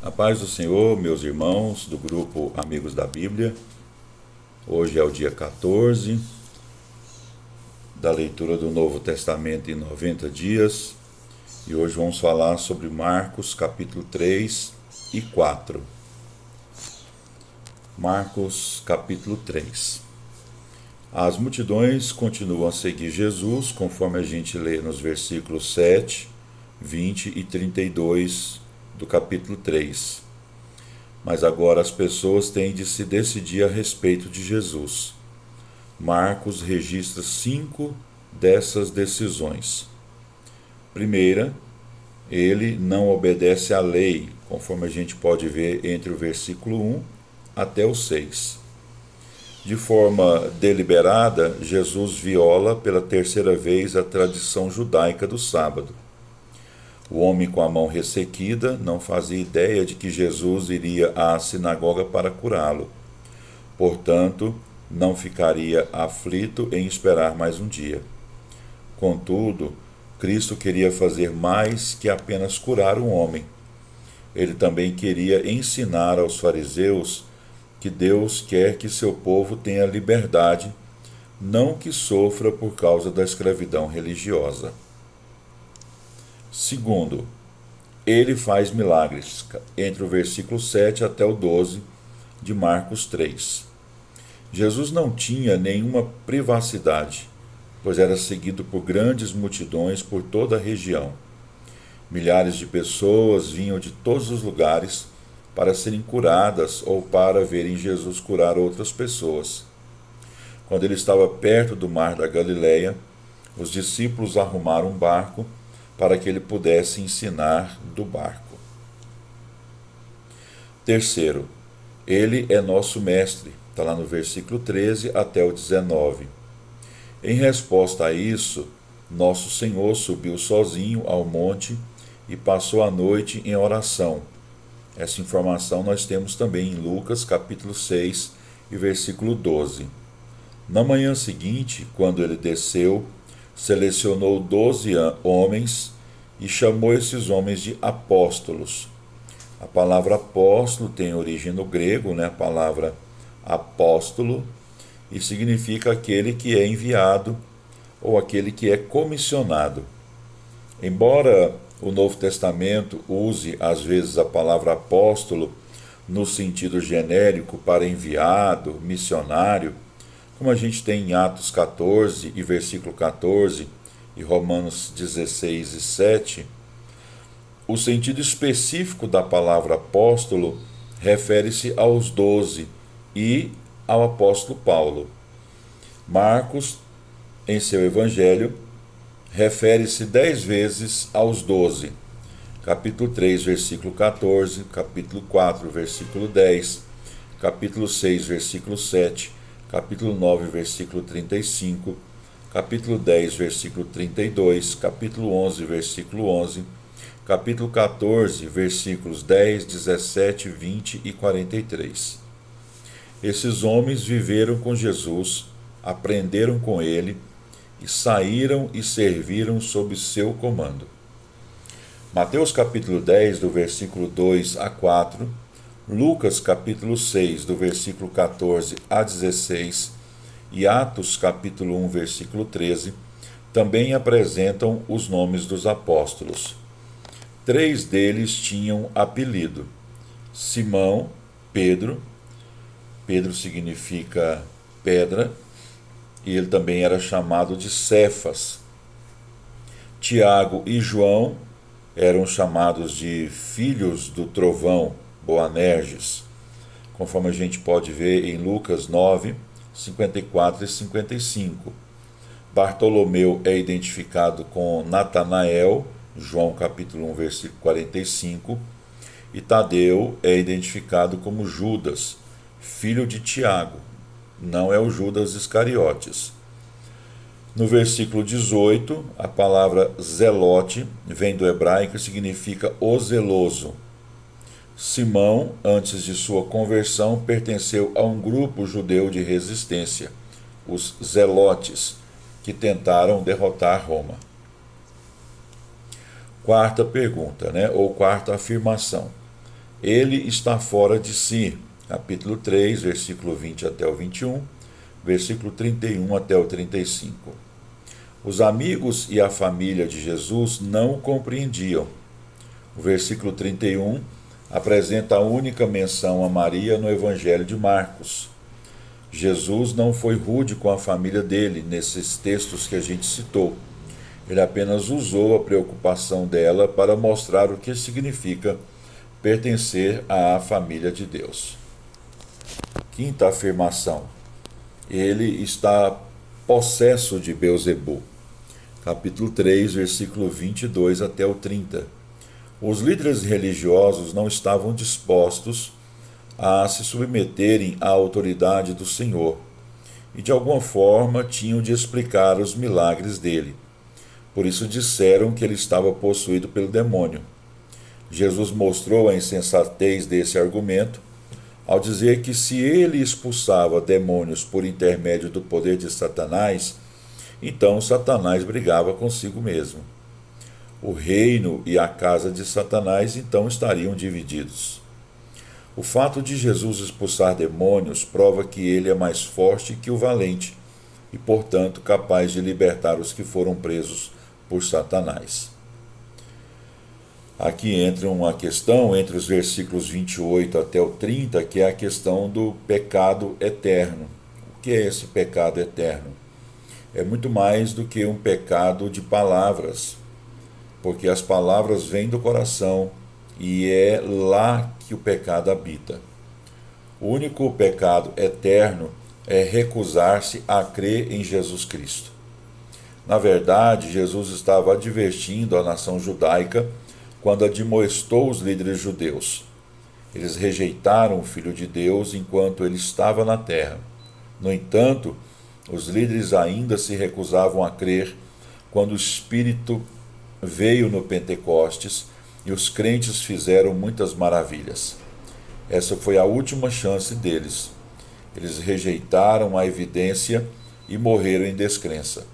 A paz do Senhor, meus irmãos do grupo Amigos da Bíblia. Hoje é o dia 14 da leitura do Novo Testamento em 90 dias. E hoje vamos falar sobre Marcos capítulo 3 e 4. Marcos capítulo 3. As multidões continuam a seguir Jesus, conforme a gente lê nos versículos 7, 20 e 32 do capítulo 3. Mas agora as pessoas têm de se decidir a respeito de Jesus. Marcos registra 5 dessas decisões. Primeira, ele não obedece à lei, conforme a gente pode ver entre o versículo 1 até o 6. De forma deliberada, Jesus viola pela terceira vez a tradição judaica do sábado. O homem com a mão ressequida não fazia ideia de que Jesus iria à sinagoga para curá-lo. Portanto, não ficaria aflito em esperar mais um dia. Contudo, Cristo queria fazer mais que apenas curar um homem. Ele também queria ensinar aos fariseus que Deus quer que seu povo tenha liberdade, não que sofra por causa da escravidão religiosa. Segundo, ele faz milagres, entre o versículo 7 até o 12 de Marcos 3. Jesus não tinha nenhuma privacidade, pois era seguido por grandes multidões por toda a região. Milhares de pessoas vinham de todos os lugares para serem curadas ou para verem Jesus curar outras pessoas. Quando ele estava perto do mar da Galileia, os discípulos arrumaram um barco para que ele pudesse ensinar do barco. Terceiro, ele é nosso mestre, está lá no versículo 13 até o 19. Em resposta a isso, nosso Senhor subiu sozinho ao monte e passou a noite em oração. Essa informação nós temos também em Lucas capítulo 6 e versículo 12. Na manhã seguinte, quando ele desceu, selecionou 12 homens e chamou esses homens de apóstolos. A palavra apóstolo tem origem no grego, a palavra apóstolo, e significa aquele que é enviado ou aquele que é comissionado. Embora o Novo Testamento use às vezes a palavra apóstolo no sentido genérico para enviado, missionário, como a gente tem em Atos 14 e versículo 14 e Romanos 16 e 7, o sentido específico da palavra apóstolo refere-se aos 12 e ao apóstolo Paulo. Marcos, em seu evangelho, refere-se 10 vezes aos 12. Capítulo 3, versículo 14, capítulo 4, versículo 10, capítulo 6, versículo 7, capítulo 9, versículo 35, capítulo 10, versículo 32, capítulo 11, versículo 11, capítulo 14, versículos 10, 17, 20 e 43. Esses homens viveram com Jesus, aprenderam com ele e saíram e serviram sob seu comando. Mateus capítulo 10, do versículo 2 a 4, Lucas capítulo 6, do versículo 14 a 16 e Atos capítulo 1, versículo 13, também apresentam os nomes dos apóstolos. 3 deles tinham apelido: Simão, Pedro significa pedra, e ele também era chamado de Cefas. Tiago e João eram chamados de filhos do trovão, Boanerges, conforme a gente pode ver em Lucas 9, 54 e 55. Bartolomeu é identificado com Natanael, João capítulo 1, versículo 45, e Tadeu é identificado como Judas, filho de Tiago, não é o Judas Iscariotes. No versículo 18, a palavra zelote vem do hebraico e significa o zeloso. Simão, antes de sua conversão, pertenceu a um grupo judeu de resistência, os zelotes, que tentaram derrotar Roma. Quarta pergunta, ou quarta afirmação. Ele está fora de si. Capítulo 3, versículo 20 até o 21, versículo 31 até o 35. Os amigos e a família de Jesus não o compreendiam. O versículo 31 apresenta a única menção a Maria no Evangelho de Marcos. Jesus não foi rude com a família dele nesses textos que a gente citou. Ele apenas usou a preocupação dela para mostrar o que significa pertencer à família de Deus. Quinta afirmação: ele está possesso de Beelzebul. Capítulo 3, versículo 22 até o 30. Os líderes religiosos não estavam dispostos a se submeterem à autoridade do Senhor e, de alguma forma, tinham de explicar os milagres dele. Por isso disseram que ele estava possuído pelo demônio. Jesus mostrou a insensatez desse argumento ao dizer que se ele expulsava demônios por intermédio do poder de Satanás, então Satanás brigava consigo mesmo. O reino e a casa de Satanás então estariam divididos. O fato de Jesus expulsar demônios prova que ele é mais forte que o valente e, portanto, capaz de libertar os que foram presos por Satanás. Aqui entra uma questão entre os versículos 28 até o 30, que é a questão do pecado eterno. O que é esse pecado eterno? É muito mais do que um pecado de palavras, porque as palavras vêm do coração e é lá que o pecado habita. O único pecado eterno é recusar-se a crer em Jesus Cristo. Na verdade, Jesus estava advertindo a nação judaica quando admoestou os líderes judeus. Eles rejeitaram o Filho de Deus enquanto ele estava na terra. No entanto, os líderes ainda se recusavam a crer quando o Espírito veio no Pentecostes e os crentes fizeram muitas maravilhas. Essa foi a última chance deles. Eles rejeitaram a evidência e morreram em descrença.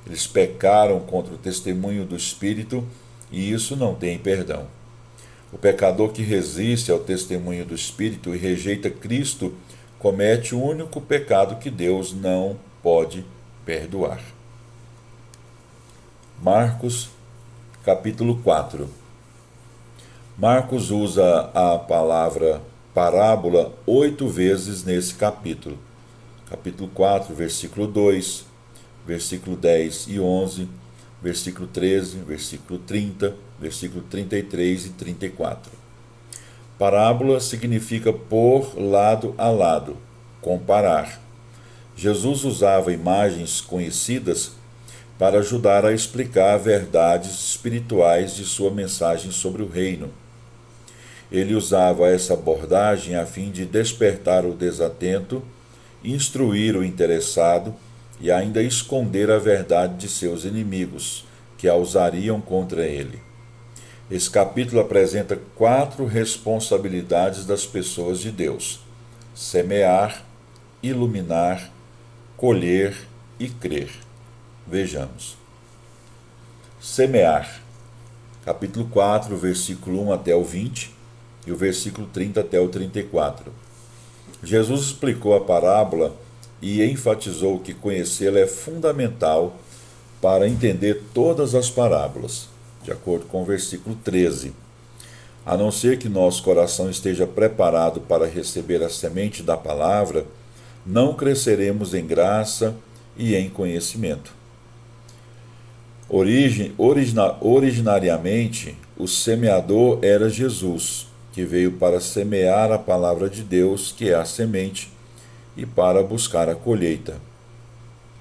Eles pecaram contra o testemunho do Espírito e isso não tem perdão. O pecador que resiste ao testemunho do Espírito e rejeita Cristo comete o único pecado que Deus não pode perdoar. Marcos, capítulo 4. Marcos usa a palavra parábola 8 vezes nesse capítulo. Capítulo 4, versículo 2, versículo 10 e 11, versículo 13, versículo 30, versículo 33 e 34. Parábola significa pôr lado a lado, comparar. Jesus usava imagens conhecidas para ajudar a explicar verdades espirituais de sua mensagem sobre o reino. Ele usava essa abordagem a fim de despertar o desatento, instruir o interessado e ainda esconder a verdade de seus inimigos, que a usariam contra ele. Esse capítulo apresenta 4 responsabilidades das pessoas de Deus: semear, iluminar, colher e crer. Vejamos. Semear. Capítulo 4, versículo 1 até o 20 e o versículo 30 até o 34. Jesus explicou a parábola e enfatizou que conhecê-la é fundamental para entender todas as parábolas, de acordo com o versículo 13. A não ser que nosso coração esteja preparado para receber a semente da palavra, não cresceremos em graça e em conhecimento. Originariamente, o semeador era Jesus, que veio para semear a palavra de Deus, que é a semente, e para buscar a colheita.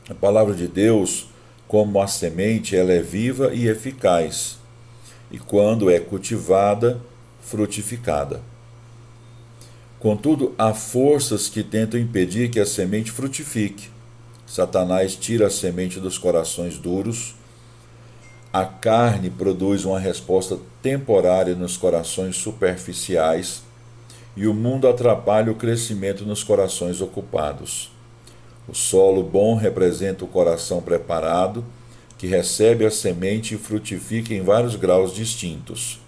A palavra de Deus, como a semente, ela é viva e eficaz, e quando é cultivada, frutificada. Contudo, há forças que tentam impedir que a semente frutifique. Satanás tira a semente dos corações duros, a carne produz uma resposta temporária nos corações superficiais, e o mundo atrapalha o crescimento nos corações ocupados. O solo bom representa o coração preparado, que recebe a semente e frutifica em vários graus distintos: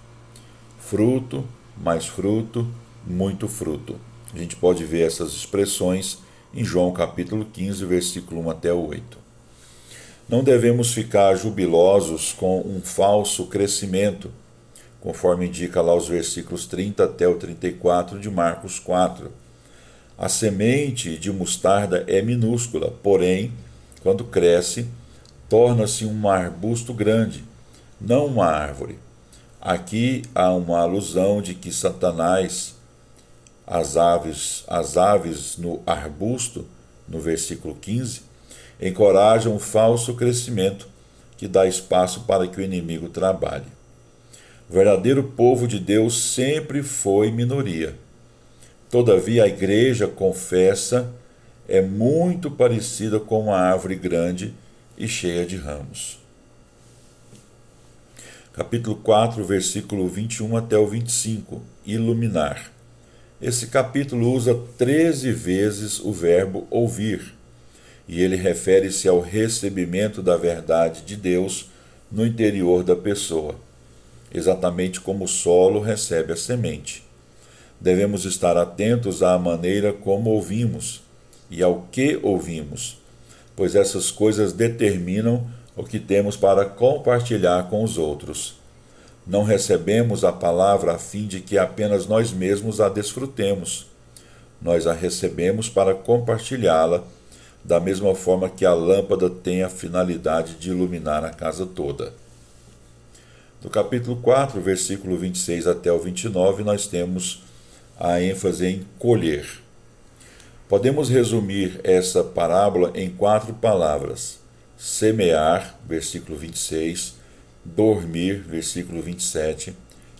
fruto, mais fruto, muito fruto. A gente pode ver essas expressões em João capítulo 15, versículo 1 até o 8. Não devemos ficar jubilosos com um falso crescimento, conforme indica lá os versículos 30 até o 34 de Marcos 4. A semente de mostarda é minúscula, porém, quando cresce, torna-se um arbusto grande, não uma árvore. Aqui há uma alusão de que Satanás, as aves no arbusto, no versículo 15, encorajam o falso crescimento que dá espaço para que o inimigo trabalhe. O verdadeiro povo de Deus sempre foi minoria. Todavia, a igreja confessa é muito parecida com uma árvore grande e cheia de ramos. Capítulo 4, versículo 21 até o 25, iluminar. Esse capítulo usa 13 vezes o verbo ouvir, e ele refere-se ao recebimento da verdade de Deus no interior da pessoa, exatamente como o solo recebe a semente. Devemos estar atentos à maneira como ouvimos e ao que ouvimos, pois essas coisas determinam o que temos para compartilhar com os outros. Não recebemos a palavra a fim de que apenas nós mesmos a desfrutemos. Nós a recebemos para compartilhá-la, da mesma forma que a lâmpada tem a finalidade de iluminar a casa toda. No capítulo 4, versículo 26 até o 29, nós temos a ênfase em colher. Podemos resumir essa parábola em 4 palavras: semear, versículo 26, dormir, versículo 27,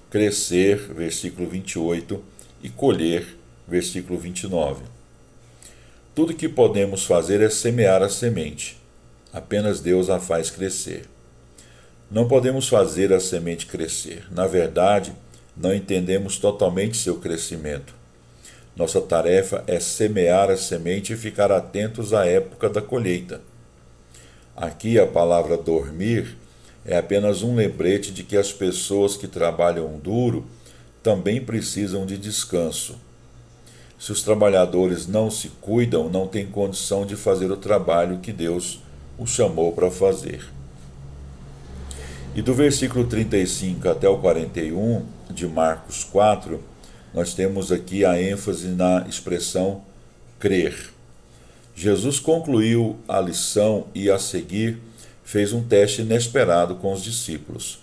crescer, versículo 28, e colher, versículo 29. Tudo que podemos fazer é semear a semente. Apenas Deus a faz crescer. Não podemos fazer a semente crescer. Na verdade, não entendemos totalmente seu crescimento. Nossa tarefa é semear a semente e ficar atentos à época da colheita. Aqui a palavra dormir é apenas um lembrete de que as pessoas que trabalham duro também precisam de descanso. Se os trabalhadores não se cuidam, não têm condição de fazer o trabalho que Deus os chamou para fazer. E do versículo 35 até o 41 de Marcos 4, nós temos aqui a ênfase na expressão crer. Jesus concluiu a lição e, a seguir, fez um teste inesperado com os discípulos.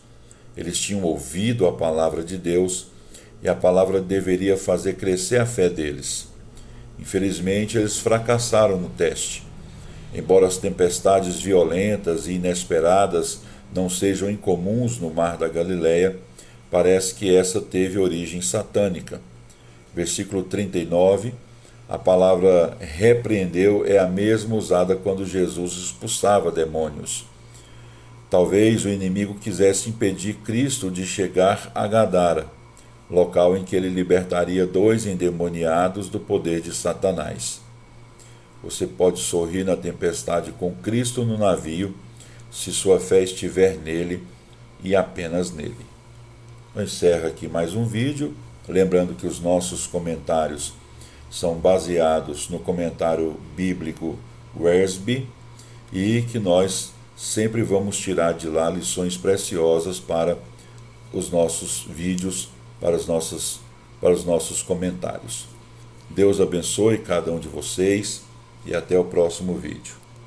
Eles tinham ouvido a palavra de Deus e a palavra deveria fazer crescer a fé deles. Infelizmente, eles fracassaram no teste. Embora as tempestades violentas e inesperadas não sejam incomuns no mar da Galileia, parece que essa teve origem satânica. Versículo 39, a palavra repreendeu é a mesma usada quando Jesus expulsava demônios. Talvez o inimigo quisesse impedir Cristo de chegar a Gadara, local em que ele libertaria 2 endemoniados do poder de Satanás. Você pode sorrir na tempestade com Cristo no navio, se sua fé estiver nele e apenas nele. Eu encerro aqui mais um vídeo, lembrando que os nossos comentários são baseados no comentário bíblico Wiersbe e que nós sempre vamos tirar de lá lições preciosas para os nossos vídeos, para os nossos comentários. Deus abençoe cada um de vocês e até o próximo vídeo.